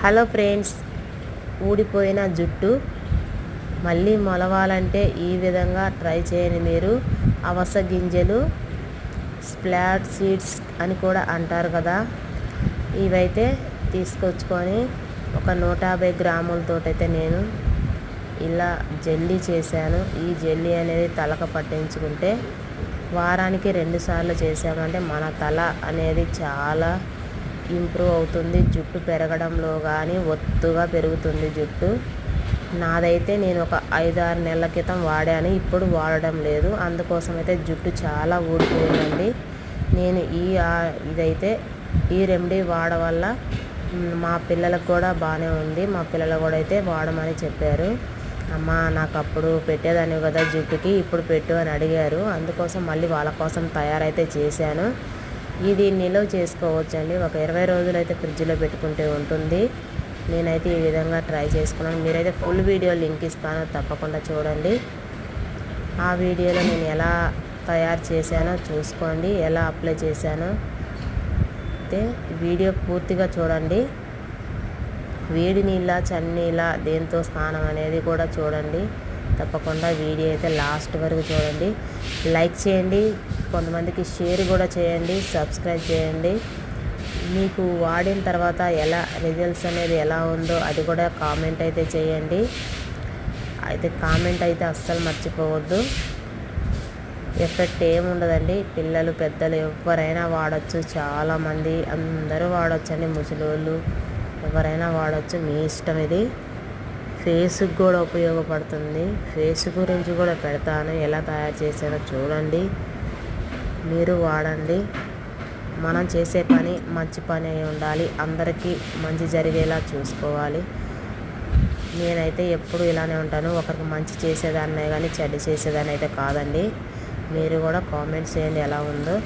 Hello friends, ఊడిపోయిన జుట్టు మళ్ళీ మొలవాలంటే ఈ విధంగా ట్రై చేయండి. మీరు అవిసె గింజలు, స్ప్లాట్ సీడ్స్ అని కూడా అంటారు కదా, ఇవైతే తీసుకొచ్చుకొని ఒక 150 గ్రాములతోటైతే నేను ఇలా జెల్లీ చేశాను. ఈ జెల్లీ అనేది తలకు పట్టించుకుంటే వారానికి 2 సార్లు చేసామంటే మన తల అనేది చాలా ఇంప్రూవ్ అవుతుంది. జుట్టు పెరగడంలో కానీ ఒత్తుగా పెరుగుతుంది జుట్టు. నాదైతే నేను ఒక 5-6 నెలల క్రితం వాడాను, ఇప్పుడు వాడడం లేదు. అందుకోసం అయితే జుట్టు చాలా ఊడిపోయిందండి. నేను ఇదైతే ఈ రెమెడీ వాడడం వల్ల మా పిల్లలకు కూడా బాగానే ఉంది. మా పిల్లలు కూడా అయితే వాడమని చెప్పారు. అమ్మ నాకు అప్పుడు పెట్టేదాన్ని కదా జుట్టుకి, ఇప్పుడు పెట్టు అని అడిగారు. అందుకోసం మళ్ళీ వాళ్ళ కోసం తయారైతే చేశాను. ఇది నిల్వ చేసుకోవచ్చండి. ఒక 20 రోజులు అయితే ఫ్రిడ్జ్లో పెట్టుకుంటే ఉంటుంది. నేనైతే ఈ విధంగా ట్రై చేసుకున్నాను. మీరైతే ఫుల్ వీడియో లింక్ ఇస్తాను, తప్పకుండా చూడండి. ఆ వీడియోలో నేను ఎలా తయారు చేశానో చూసుకోండి, ఎలా అప్లై చేశానో అయితే వీడియో పూర్తిగా చూడండి. వేడి నీళ్ళ, చన్నీళ్ళ, దేంతో స్నానం అనేది కూడా చూడండి. తప్పకుండా వీడియో అయితే లాస్ట్ వరకు చూడండి. లైక్ చేయండి, కొంతమందికి షేర్ కూడా చేయండి, సబ్స్క్రైబ్ చేయండి. మీకు వాడిన తర్వాత ఎలా రిజల్ట్స్ అనేది ఎలా ఉందో అది కూడా కామెంట్ అయితే చేయండి. అయితే కామెంట్ అయితే అస్సలు మర్చిపోవద్దు. ఎఫెక్ట్ ఏముండదండి. పిల్లలు, పెద్దలు ఎవరైనా వాడచ్చు. చాలామంది అందరూ వాడచ్చండి. ముసలోళ్ళు ఎవరైనా వాడచ్చు, మీ ఇష్టం. ఇది ఫేస్కి కూడా ఉపయోగపడుతుంది. ఫేస్ గురించి కూడా పెడతాను, ఎలా తయారు చేసానో చూడండి, మీరు వాడండి. మనం చేసే పని మంచి పని అయి ఉండాలి, అందరికీ మంచి జరిగేలా చూసుకోవాలి. నేనైతే ఎప్పుడు ఇలానే ఉంటాను, ఒకరికి మంచి చేసేదాన్నే కానీ చెడ్డ చేసేదాన్ని అయితే కాదండి. మీరు కూడా కామెంట్స్ చేయండి ఎలా ఉందో.